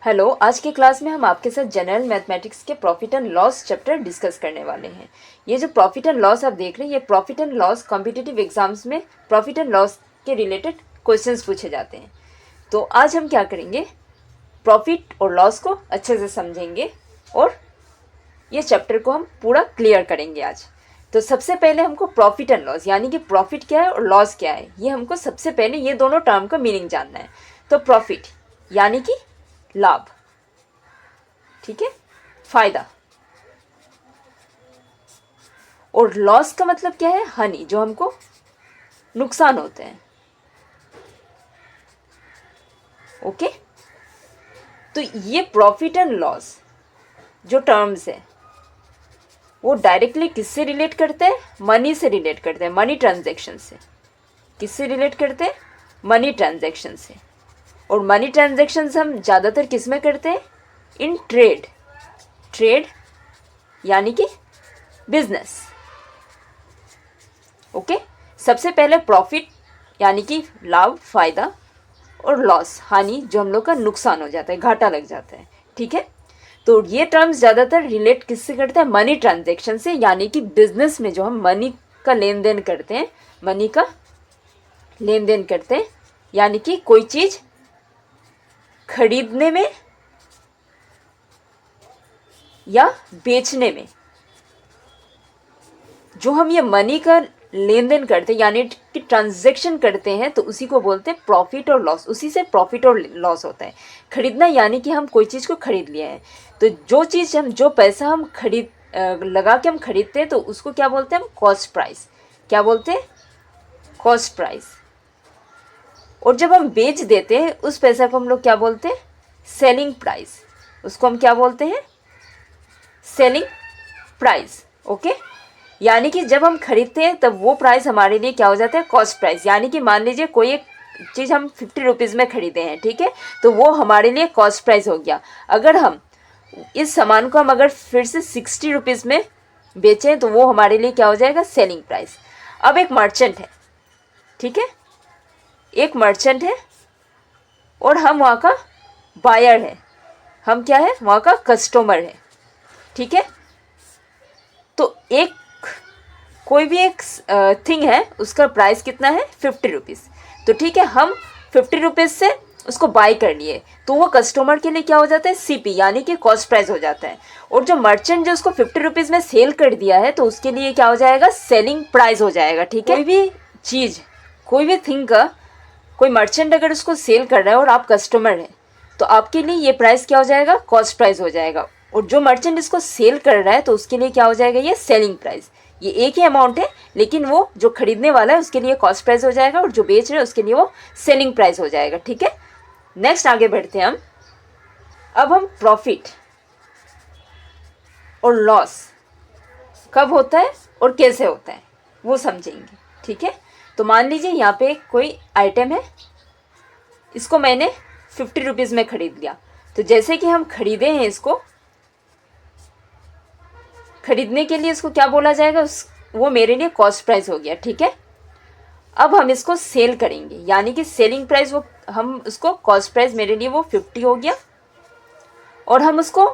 Hello, आज के class में हम आपके साथ जनरल मैथमेटिक्स के profit and loss chapter discuss करने वाले हैं। ये जो प्रॉफिट एंड लॉस आप देख रहे हैं, ये profit and loss competitive exams में प्रॉफिट एंड लॉस के रिलेटेड क्वेश्चंस पूछे जाते हैं। तो आज हम क्या करेंगे, प्रॉफिट और लॉस को अच्छे से समझेंगे और ये चैप्टर को हम पूरा क्लियर करेंगे आज। तो सबसे पहले हमको प्रॉफिट एंड लॉस यानी कि प्रॉफिट क्या है और लॉस क्या है, ये हमको सबसे पहले ये दोनों टर्म का मीनिंग जानना है। तो प्रॉफिट यानी कि लाभ, ठीक है, फायदा। और लॉस का मतलब क्या है, हानि, जो हमको नुकसान होते हैं। ओके, तो ये प्रॉफिट एंड लॉस जो टर्म्स है वो डायरेक्टली किससे रिलेट करते हैं, मनी से रिलेट करते हैं, मनी ट्रांजैक्शन से। किससे रिलेट करते हैं, मनी ट्रांजैक्शन से। और मनी ट्रांजैक्शंस हम ज़्यादातर किस में करते हैं, इन ट्रेड। ट्रेड यानी कि बिजनेस। ओके, सबसे पहले प्रॉफिट यानी कि लाभ, फायदा, और लॉस हानि, जो हम लोग का नुकसान हो जाता है, घाटा लग जाता है। ठीक है, तो ये टर्म्स ज़्यादातर रिलेट किससे करते हैं, मनी ट्रांजैक्शन से, यानी कि बिजनेस में जो हम मनी का लेन देन करते हैं, मनी का लेन देन करते हैं, यानी कि कोई चीज़ खरीदने में या बेचने में जो हम ये मनी का लेन देन करते हैं यानी कि ट्रांजैक्शन करते हैं, तो उसी को बोलते हैं प्रॉफिट और लॉस। उसी से प्रॉफिट और लॉस होता है। खरीदना यानी कि हम कोई चीज़ को खरीद लिया है, तो जो चीज़ हम, जो पैसा हम लगा के हम खरीदते हैं, तो उसको क्या बोलते हैं हम, कॉस्ट प्राइस। क्या बोलते हैं, कॉस्ट प्राइस। और जब हम बेच देते हैं उस पैसा को हम लोग क्या बोलते हैं, सेलिंग प्राइस। उसको हम क्या बोलते हैं, सेलिंग प्राइस। ओके, यानी कि जब हम खरीदते हैं तब वो प्राइस हमारे लिए क्या हो जाता है, कॉस्ट प्राइस। यानी कि मान लीजिए कोई एक चीज़ हम 50 रुपीज़ में खरीदे हैं, ठीक है, तो वो हमारे लिए कॉस्ट प्राइस हो गया। अगर हम इस सामान को हम अगर फिर से 60 रुपीज़ में बेचें तो वो हमारे लिए क्या हो जाएगा, सेलिंग प्राइस। अब एक मर्चेंट है, ठीक है, एक मर्चेंट है और हम वहाँ का बायर है, हम क्या है, वहाँ का कस्टमर है। ठीक है, तो एक कोई भी एक थिंग है, उसका प्राइस कितना है, 50 रुपीज़। तो ठीक है, हम 50 रुपीज़ से उसको बाई कर लिए, तो वो कस्टमर के लिए क्या हो जाता है, सीपी, यानी कि कॉस्ट प्राइस हो जाता है। और जो मर्चेंट जो उसको 50 रुपीज़ में सेल कर दिया है, तो उसके लिए क्या हो जाएगा, सेलिंग प्राइस हो जाएगा। ठीक है, कोई भी चीज़, कोई भी थिंग का कोई मर्चेंट अगर उसको सेल कर रहा है और आप कस्टमर हैं, तो आपके लिए ये प्राइस क्या हो जाएगा, कॉस्ट प्राइस हो जाएगा। और जो मर्चेंट इसको सेल कर रहा है तो उसके लिए क्या हो जाएगा, ये सेलिंग प्राइस। ये एक ही अमाउंट है, लेकिन वो जो खरीदने वाला है उसके लिए कॉस्ट प्राइस हो जाएगा और जो बेच रहे हैं उसके लिए वो सेलिंग प्राइस हो जाएगा। ठीक है, नेक्स्ट आगे बढ़ते हैं हम। अब हम प्रॉफिट और लॉस कब होता है और कैसे होता है वो समझेंगे। ठीक है, तो मान लीजिए यहाँ पे कोई आइटम है, इसको मैंने 50 रुपीज़ में खरीद लिया। तो जैसे कि हम खरीदे हैं, इसको खरीदने के लिए इसको क्या बोला जाएगा, वो मेरे लिए कॉस्ट प्राइस हो गया। ठीक है, अब हम इसको सेल करेंगे, यानी कि सेलिंग प्राइस, वो हम उसको कॉस्ट प्राइस मेरे लिए वो 50 हो गया और हम उसको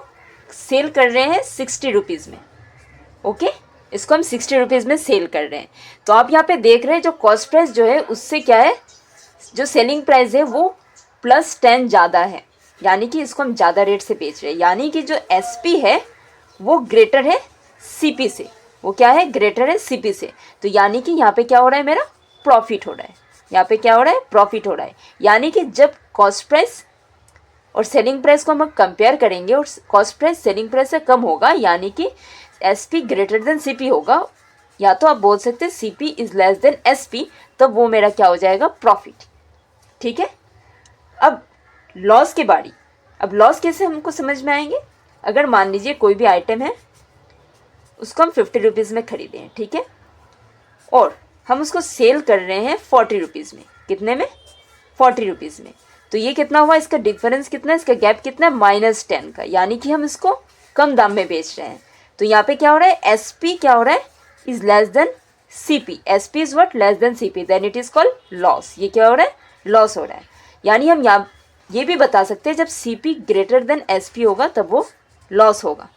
सेल कर रहे हैं 60 रुपीज़ में। ओके, इसको हम 60 रुपीज़ में सेल कर रहे हैं। तो आप यहाँ पे देख रहे हैं जो कॉस्ट प्राइस जो है उससे क्या है, जो सेलिंग प्राइस है वो +10 ज़्यादा है, यानी कि इसको हम ज़्यादा रेट से बेच रहे हैं। यानी कि जो एसपी है वो ग्रेटर है सीपी से। वो क्या है, ग्रेटर है सीपी से। तो यानी कि यहाँ पे क्या हो रहा है, मेरा प्रॉफिट हो रहा है। यहाँ पे क्या हो रहा है, प्रॉफिट हो रहा है। यानी कि जब कॉस्ट प्राइस और सेलिंग प्राइस को हम कंपेयर करेंगे और कॉस्ट प्राइस सेलिंग प्राइस से कम होगा, यानी कि एसपी ग्रेटर देन सीपी होगा, या तो आप बोल सकते हैं CP is less then SP, तब वो मेरा क्या हो जाएगा, प्रॉफिट। ठीक है, अब लॉस की बारी। अब लॉस कैसे हमको समझ में आएंगे, अगर मान लीजिए कोई भी आइटम है, उसको हम 50 रुपीज़ में खरीदे हैं, ठीक है, और हम उसको सेल कर रहे हैं 40 रुपीज़ में। कितने में, 40 रुपीज़ में। तो ये कितना हुआ, इसका डिफरेंस कितना है, इसका गैप कितना है, -10 का, यानी कि हम इसको कम दाम में बेच रहे हैं। तो यहाँ पे क्या हो रहा है, एस पी क्या हो रहा है, is less than C P. S P is what, less than C P, then it is called loss. ये क्या हो रहा है, लॉस हो रहा है। यानी हम यहाँ ये भी बता सकते हैं जब CP ग्रेटर देन SP होगा तब वो लॉस होगा।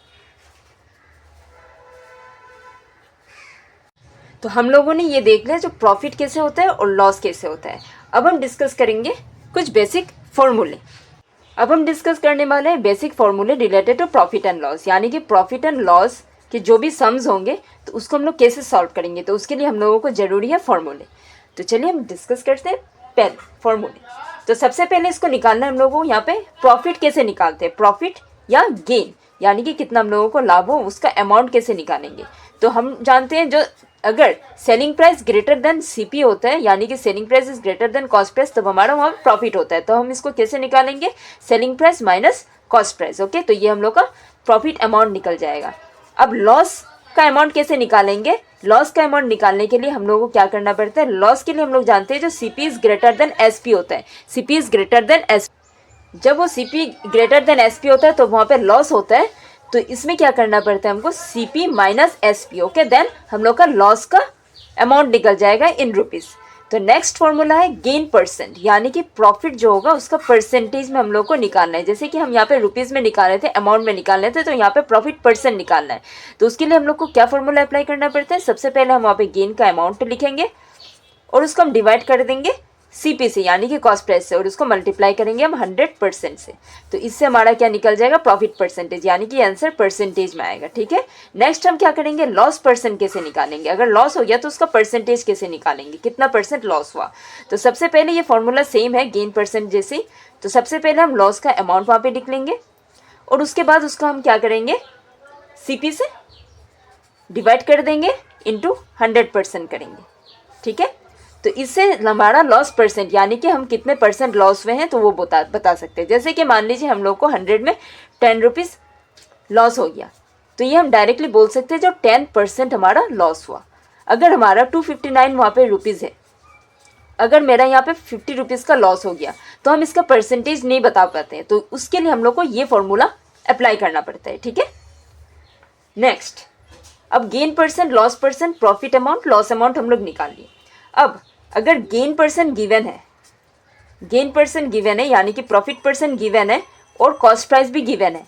तो हम लोगों ने ये देख लिया जो प्रॉफिट कैसे होता है और लॉस कैसे होता है। अब हम डिस्कस करेंगे कुछ बेसिक फॉर्मूले। अब हम डिस्कस करने वाले हैं बेसिक फॉर्मूले related to profit and loss, यानी कि प्रॉफिट एंड लॉस के जो भी सम्स होंगे तो उसको हम लोग कैसे सॉल्व करेंगे। तो उसके लिए हम लोगों को ज़रूरी है फॉर्मूले। तो चलिए हम डिस्कस करते हैं पहले फॉर्मूले। तो सबसे पहले इसको निकालना है हम लोगों को, यहाँ पे प्रॉफिट कैसे निकालते हैं, प्रॉफिट या गेन यानी कि कितना हम लोगों को लाभ हो उसका अमाउंट कैसे निकालेंगे। तो हम जानते हैं जो अगर selling price greater than CP होता है यानी कि selling price is greater then cost price तब हमारा वहाँ प्रॉफिट होता है। तो हम इसको कैसे निकालेंगे, selling price minus cost price. Okay, तो ये हम लोग का प्रॉफिट अमाउंट निकल जाएगा। अब लॉस का अमाउंट कैसे निकालेंगे, लॉस का अमाउंट निकालने के लिए हम लोगों को क्या करना पड़ता है, लॉस के लिए हम लोग जानते हैं जो CP is greater then SP होता है, CP is greater then SP। जब वो CP ग्रेटर देन SP होता है तो वहाँ पे लॉस होता है। तो इसमें क्या करना पड़ता है हमको, CP minus SP। Okay, then हम लोग का लॉस का अमाउंट निकल जाएगा इन रुपीज़। तो नेक्स्ट फॉर्मूला है गेन परसेंट, यानी कि प्रॉफिट जो होगा उसका परसेंटेज में हम लोग को निकालना है। जैसे कि हम यहाँ पे रुपीज़ में निकाल रहे थे, अमाउंट में निकाल रहे थे, तो यहाँ पे प्रॉफिट परसेंट निकालना है। तो उसके लिए हम लोग को क्या फॉर्मूला अप्लाई करना पड़ता है, सबसे पहले हम वहाँ पे गेन का अमाउंट लिखेंगे और उसको हम डिवाइड कर देंगे CP से यानी कि कॉस्ट प्राइस से, और उसको मल्टीप्लाई करेंगे हम 100% से। तो इससे हमारा क्या निकल जाएगा, प्रॉफिट परसेंटेज, यानी कि आंसर परसेंटेज में आएगा। ठीक है, नेक्स्ट हम क्या करेंगे, लॉस परसेंट कैसे निकालेंगे। अगर लॉस हो गया तो उसका परसेंटेज कैसे निकालेंगे, कितना परसेंट लॉस हुआ। तो सबसे पहले ये फॉर्मूला सेम है गेन परसेंट जैसे। तो सबसे पहले हम लॉस का अमाउंट वहाँ पे लिख लेंगे और उसके बाद उसका हम क्या करेंगे, CP से डिवाइड कर देंगे इंटू 100% करेंगे। ठीक है, तो इससे हमारा लॉस परसेंट यानी कि हम कितने परसेंट लॉस हुए हैं तो वो बता सकते हैं। जैसे कि मान लीजिए हम लोग को 100 में 10 रुपीज़ लॉस हो गया, तो ये हम डायरेक्टली बोल सकते हैं जो 10% हमारा लॉस हुआ। अगर हमारा 259 वहाँ पे रुपीज़ है, अगर मेरा यहाँ पे 50 रुपीज़ का लॉस हो गया तो हम इसका परसेंटेज नहीं बता पाते हैं। तो उसके लिए हम लोग को ये फॉर्मूला अप्लाई करना पड़ता है। ठीक है, नेक्स्ट अब gain percent, loss percent, profit amount, loss amount हम लोग निकाल लिए। अब अगर गेन परसेंट गिवन है, गेन परसेंट गिवन है यानी कि प्रॉफिट परसेंट गिवन है और कॉस्ट प्राइस भी गिवन है,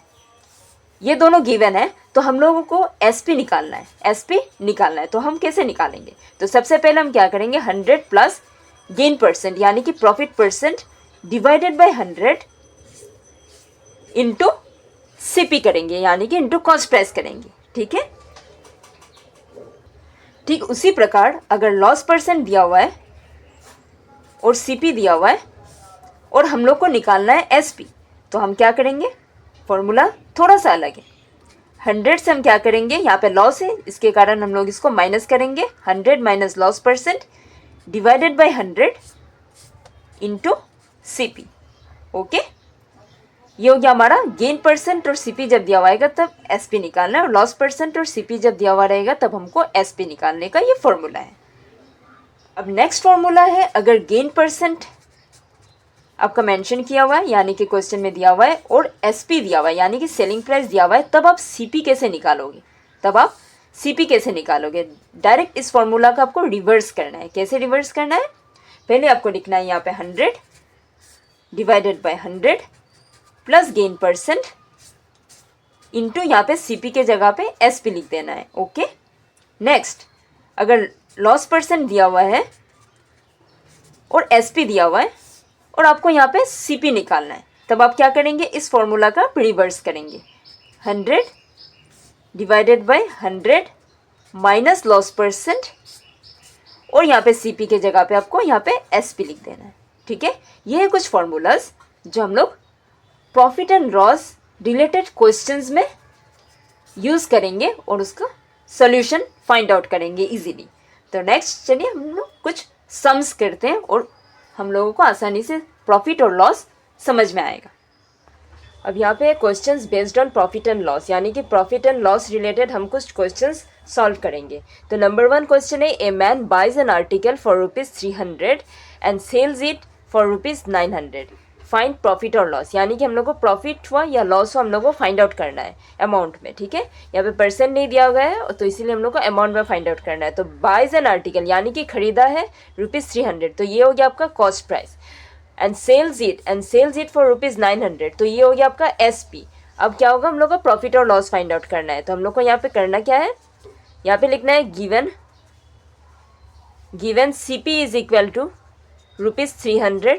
ये दोनों गिवन है, तो हम लोगों को SP निकालना है, SP निकालना है। तो हम कैसे निकालेंगे, तो सबसे पहले हम क्या करेंगे, 100 प्लस गेन परसेंट यानी कि profit percent divided by 100 into CP करेंगे यानी कि इंटू कॉस्ट प्राइस करेंगे। ठीक है, ठीक उसी प्रकार अगर लॉस परसेंट दिया हुआ है और CP दिया हुआ है और हम लोग को निकालना है SP, तो हम क्या करेंगे, फॉर्मूला थोड़ा सा अलग है। 100 से हम क्या करेंगे, यहाँ पे लॉस है इसके कारण हम लोग इसको माइनस करेंगे, 100 minus loss percent divided by 100 into CP। Okay, ये हो गया हमारा गेन परसेंट और CP जब दिया हुआ रहेगा तब SP निकालना है, और लॉस परसेंट और CP जब दिया हुआ रहेगा तब हमको SP निकालने का ये फॉर्मूला है। अब नेक्स्ट फॉर्मूला है, अगर गेन परसेंट आपका मेंशन किया हुआ है यानी कि क्वेश्चन में दिया हुआ है और SP दिया हुआ है यानी कि सेलिंग प्राइस दिया हुआ है, तब आप CP कैसे निकालोगे, तब आप CP कैसे निकालोगे। डायरेक्ट इस फॉर्मूला का आपको रिवर्स करना है। कैसे रिवर्स करना है, पहले आपको लिखना है यहाँ पे 100 divided by 100 plus gain percent into यहाँ पे CP के जगह पे SP लिख देना है। ओके, नेक्स्ट अगर लॉस परसेंट दिया हुआ है और SP दिया हुआ है और आपको यहाँ पे CP निकालना है, तब आप क्या करेंगे, इस फॉर्मूला का रिवर्स करेंगे, 100 divided by 100 minus loss percent और यहाँ पे CP के जगह पे आपको यहाँ पे SP लिख देना है। ठीक है, ये है कुछ फॉर्मूलाज जो हम लोग profit and loss related questions में यूज़ करेंगे और उसका सॉल्यूशन फाइंड आउट करेंगे इजीली। तो नेक्स्ट चलिए हम लोग कुछ सम्स करते हैं और हम लोगों को आसानी से प्रॉफिट और लॉस समझ में आएगा। अब यहाँ पे questions based on profit and loss यानी कि प्रॉफिट एंड लॉस रिलेटेड हम कुछ क्वेश्चंस सॉल्व करेंगे। तो नंबर 1 क्वेश्चन है, a man buys an article for ₹300 and sells it for ₹900, find profit और लॉस। यानी कि हम लोग को प्रॉफिट हुआ या लॉस हुआ हम लोग को फाइंड आउट करना है अमाउंट में। ठीक है, यहाँ पे परसेंट नहीं दिया गया है तो इसीलिए हम लोग को अमाउंट में फाइंड आउट करना है। तो बाइज एन आर्टिकल यानी कि खरीदा है ₹300, तो ये हो गया आपका cost price. And sells it for ₹900, तो ये हो गया आपका SP। अब क्या होगा, हम लोग को प्रॉफिट और लॉस फाइंड आउट करना है, तो हम लोग को यहाँ पे करना क्या है, यहाँ पे लिखना है given CP is equal to ₹300,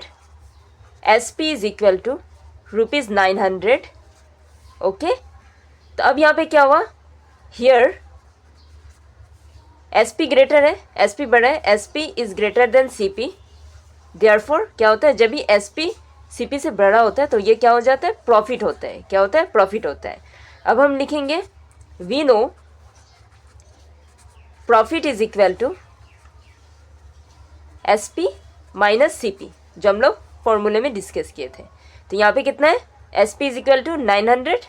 SP is equal to ₹900। Okay, तो अब यहाँ पे क्या हुआ, हियर SP ग्रेटर है, SP बड़ा है, SP is greater than CP, therefore क्या होता है, जब भी SP CP से बड़ा होता है तो ये क्या हो जाता है, प्रॉफिट होता है। क्या होता है, प्रॉफिट होता है। अब हम लिखेंगे we know profit is equal to SP minus CP, जो हम लोग फॉर्मूले में डिस्कस किए थे। तो यहाँ पे कितना है, SP is equal to 900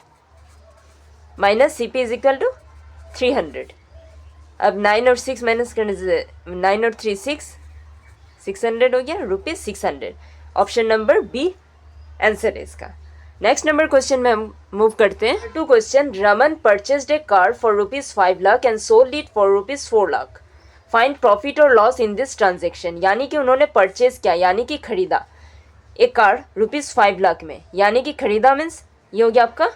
minus CP is equal to 300। अब 9 और 6 माइनस करने से 9 और 3 600 हो गया, ₹600। ऑप्शन नंबर बी आंसर है इसका। नेक्स्ट नंबर क्वेश्चन में हम मूव करते हैं। 2 question, Raman purchased A car for ₹5 lakh and sold it for ₹4 lakh, find profit और लॉस इन दिस ट्रांजेक्शन। यानी कि उन्होंने परचेज किया, यानी कि खरीदा एक कार ₹5 लाख में, यानी कि खरीदा मीन्स ये हो गया आपका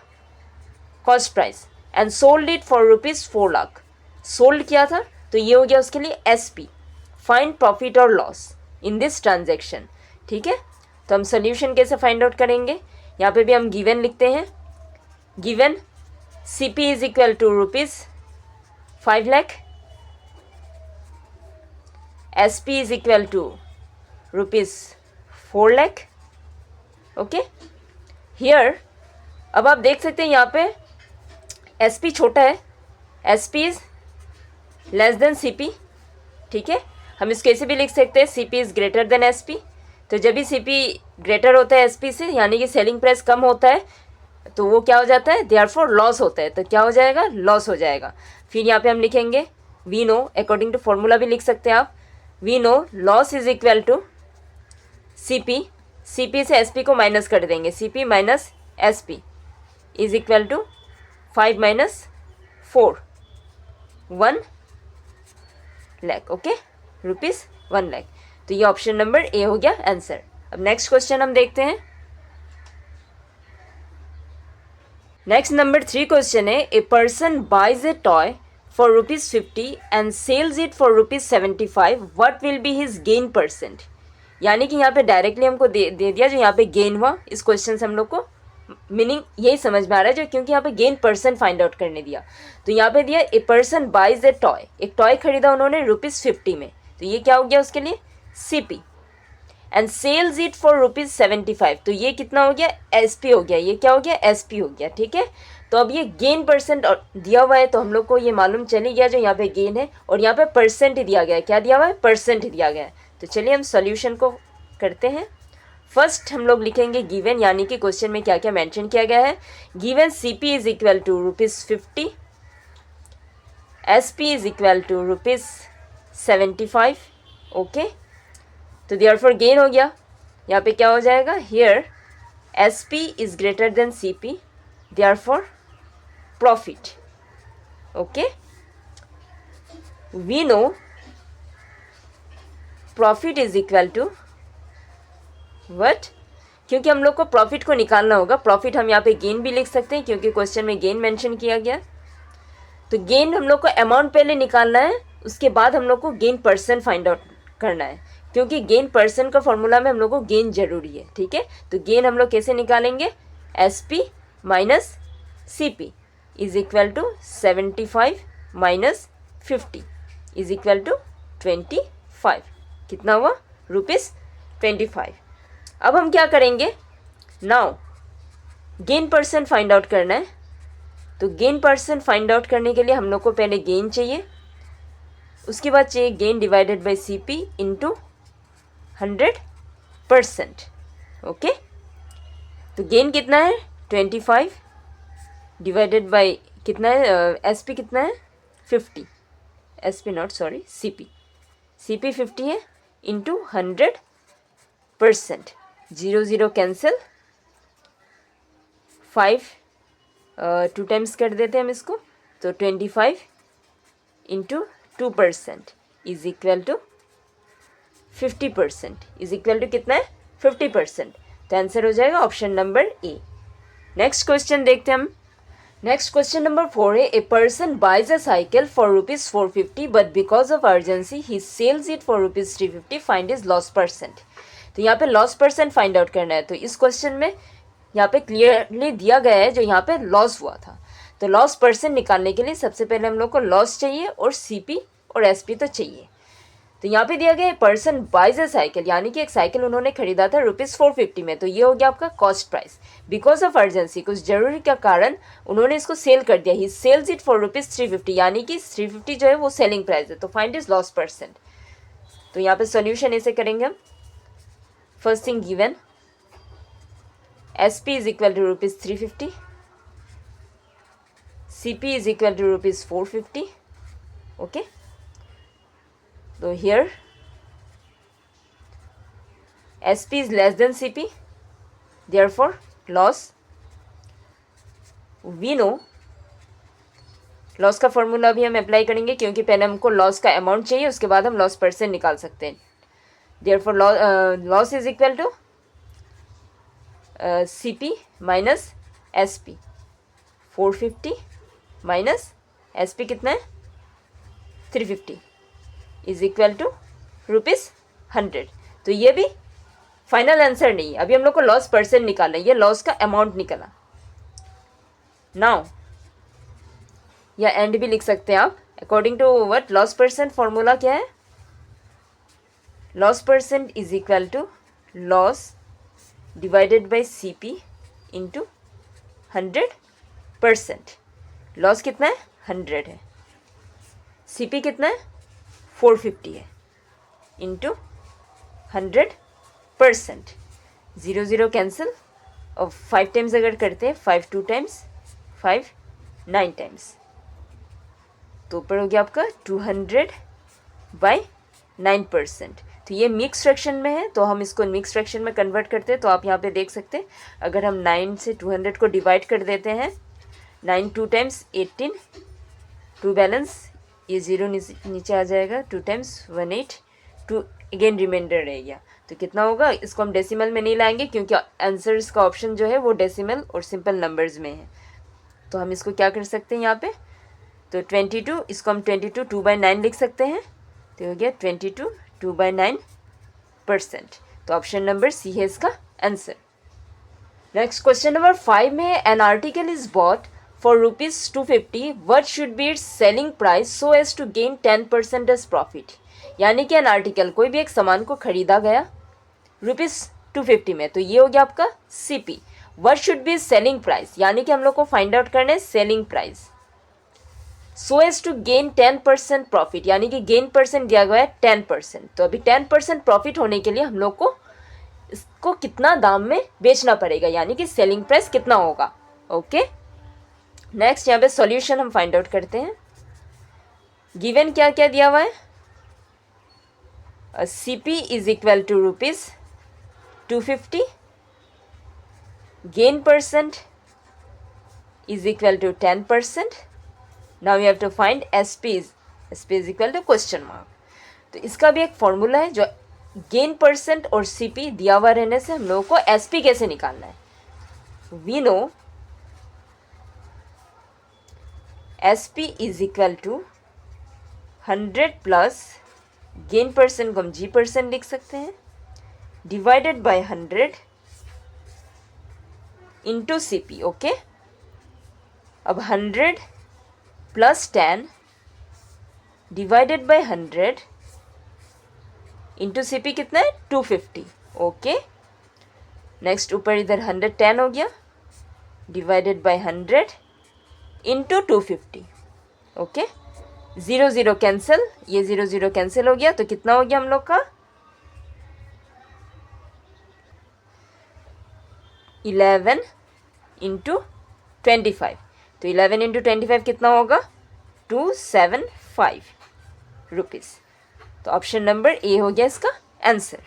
cost price, and sold it for ₹4 lakh, sold किया था, तो ये हो गया उसके लिए SP, फाइंड प्रॉफिट और लॉस इन दिस ट्रांजेक्शन। ठीक है, तो हम सोल्यूशन कैसे फाइंड आउट करेंगे, यहाँ पे भी हम गिवन लिखते हैं, given CP is equal to ₹5 lakh, SP is equal to ₹4 lakh. Okay, here अब आप देख सकते हैं यहाँ पे SP छोटा है, SP is less then CP। ठीक है, हम इसको ऐसे भी लिख सकते हैं CP is greater then SP। तो जब भी CP ग्रेटर होता है SP से, यानी कि सेलिंग प्राइस कम होता है, तो वो क्या हो जाता है, देयरफॉर लॉस होता है, तो क्या हो जाएगा, लॉस हो जाएगा। फिर यहाँ पे हम लिखेंगे we know, according to formula भी लिख सकते हैं आप, we know loss is equal to CP से SP को माइनस कर देंगे, CP minus SP is equal to 5 minus 4, 1 lakh. Okay, ₹1 lakh. तो ये ऑप्शन नंबर ए हो गया आंसर। अब नेक्स्ट क्वेश्चन हम देखते हैं। नेक्स्ट नंबर 3 क्वेश्चन है, a person buys a toy for ₹50 and sells it for ₹75, what will be his gain %। यानी कि यहाँ पे डायरेक्टली हमको दे दिया जो यहाँ पे गेन हुआ, इस क्वेश्चन से हम लोग को मीनिंग यही समझ में आ रहा है, जो क्योंकि यहाँ पे गेन % फाइंड आउट करने दिया। तो यहाँ पे दिया a person buys a toy, एक टॉय खरीदा उन्होंने ₹50 में, तो ये क्या हो गया उसके लिए, CP, and sells it for ₹75, तो ये कितना हो गया, SP हो गया, ये क्या हो गया, SP हो गया। ठीक है, तो अब ये गेन % दिया हुआ है, तो हम लोग को ये मालूम चल ही गया जो यहाँ पे गेन है, और यहाँ पे % दिया गया है, क्या दिया हुआ है, % दिया गया है। तो चलिए हम सॉल्यूशन को करते हैं। फर्स्ट हम लोग लिखेंगे गिवन, यानी कि क्वेश्चन में क्या क्या मेंशन किया गया है। Given CP is equal to ₹50, SP is equal to ₹75। Okay, तो देयरफॉर गेन हो गया, यहाँ पे क्या हो जाएगा, here SP is greater than CP, therefore profit. Okay, we know profit is equal to what, क्योंकि हम लोग को प्रॉफिट को निकालना होगा, प्रॉफिट हम यहाँ पे गेन भी लिख सकते हैं क्योंकि क्वेश्चन में गेन मेंशन किया गया। तो गेन हम लोग को अमाउंट पहले निकालना है, उसके बाद हम लोग को गेन % फाइंड आउट करना है, क्योंकि गेन % का फॉर्मूला में हम लोग को गेन जरूरी है। ठीक है, तो गेन हम लोग कैसे निकालेंगे, SP minus CP is equal to 75 minus 50 is equal to 25, कितना हुआ, ₹25। अब हम क्या करेंगे, नाउ गेन % फाइंड आउट करना है, तो गेन % फाइंड आउट करने के लिए हम लोग को पहले गेन चाहिए, उसके बाद चाहिए gain divided by CP into 100%। Okay, तो गेन कितना है, 25 डिवाइडेड बाय कितना है, SP कितना है, 50, SP नॉट सॉरी CP 50 है, इंटू 100%, 0 0 कैंसिल, 5 2 टाइम्स कर देते हैं हम इसको, तो 25 into 2% is equal to 50%, is equal to कितना है, 50%। तो आंसर हो जाएगा option number A. Next question देखते हैं हम। नेक्स्ट क्वेश्चन नंबर 4 है, a person buys a cycle for ₹450 but because of urgency he sells it for ₹350, find is loss percent. तो यहाँ पे लॉस परसेंट फाइंड आउट करना है। तो इस क्वेश्चन में यहाँ पे क्लियरली दिया गया है जो यहाँ पे लॉस हुआ था। तो लॉस परसेंट निकालने के लिए सबसे पहले हम लोग को लॉस चाहिए और सीपी और एसपी तो चाहिए। तो यहाँ पे दिया गया है पर्सन बाइज अ साइकिल, यानी कि एक साइकिल उन्होंने खरीदा था ₹450 में। तो ये हो गया आपका cost price. Because of urgency, कुछ जरूरी का कारण उन्होंने इसको सेल कर दिया। ही सेल्स इट फॉर ₹350, यानी कि 350 जो है वो सेलिंग प्राइस है। तो फाइंड इज लॉस परसेंट। तो यहाँ पे सोल्यूशन ऐसे करेंगे हम। First thing given, SP is equal to ₹350, CP is equal to ₹450. Okay, so here SP is less than CP, therefore loss, we know loss का formula भी हम अप्लाई करेंगे क्योंकि पहले हमको लॉस का अमाउंट चाहिए, उसके बाद हम लॉस परसेंट निकाल सकते हैं। therefore loss is equal to CP minus SP, 450 minus SP कितना है 350 इज इक्वल टू ₹100। तो ये भी फाइनल आंसर नहीं है, अभी हम लोग को लॉस परसेंट निकालना है, ये लॉस का अमाउंट निकला। नाउ या एंड भी लिख सकते हैं आप। According to what loss percent formula क्या है, loss percent is equal to loss divided by CP into 100%। लॉस कितना है 100 है, CP कितना है 450 है, इंटू 100%। 0 0 कैंसिल और 5 टाइम्स अगर करते हैं 5 2 टाइम्स 5 9 टाइम्स, तो ऊपर हो गया आपका 200/9%। तो ये मिक्स फ्रैक्शन में है, तो हम इसको मिक्स फ्रैक्शन में कन्वर्ट करते हैं। तो आप यहाँ पे देख सकते हैं, अगर हम 9 से 200 को डिवाइड कर देते हैं, 9 2 टाइम्स 18, 2 बैलेंस, ये 0 नीचे आ जाएगा, 2 टाइम्स 18, 2 अगेन रिमाइंडर रह गया। तो कितना होगा, इसको हम डेसिमल में नहीं लाएंगे क्योंकि आंसर्स का ऑप्शन जो है वो डेसिमल और सिंपल नंबर्स में है। तो हम इसको क्या कर सकते हैं यहाँ पे, तो 22, इसको हम 22 2/9 लिख सकते हैं। तो हो गया 22 2/9%। तो ऑप्शन नंबर सी है इसका आंसर। नेक्स्ट क्वेश्चन नंबर 5 में, an article is bought for ₹250, what should be its selling price so as to gain 10% as profit. यानी कि एन आर्टिकल, कोई भी एक सामान को खरीदा गया ₹250 में, तो ये हो गया आपका CP। What should be selling price, यानी कि हम लोग को फाइंड आउट करना है selling price. So as to gain 10% profit, यानी कि गेन परसेंट दिया गया है 10%। तो अभी 10% प्रॉफिट होने के लिए हम लोग को इसको कितना दाम में बेचना पड़ेगा, यानी कि सेलिंग प्राइस कितना होगा। ओके, नेक्स्ट यहाँ पे सॉल्यूशन हम फाइंड आउट करते हैं। गिवन क्या क्या दिया हुआ है, CP is equal to ₹250, gain percent is equal to 10%। Now we have to find SP is equal to question mark। तो इसका भी एक फॉर्मूला है, जो गेन परसेंट और CP दिया हुआ रहने से हम लोगों को SP कैसे निकालना है। We know SP is equal to 100 plus gain percent को हम G% लिख सकते हैं, divided by 100 into CP। Okay, अब 100 plus 10 divided by 100 into CP कितना है 250। ओके, नेक्स्ट ऊपर इधर 110 हो गया, divided by 100 into 250। Okay, 0 0 cancel, ये 0 0 कैंसिल हो गया, तो कितना हो गया हम लोग का 11 इंटू 25। तो 11 इंटू 25 कितना होगा 275 रुपीज़। तो ऑप्शन नंबर ए हो गया इसका आंसर।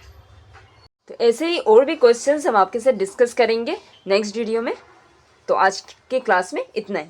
तो ऐसे ही और भी क्वेश्चंस हम आपके साथ डिस्कस करेंगे नेक्स्ट वीडियो में। तो आज के क्लास में इतना ही।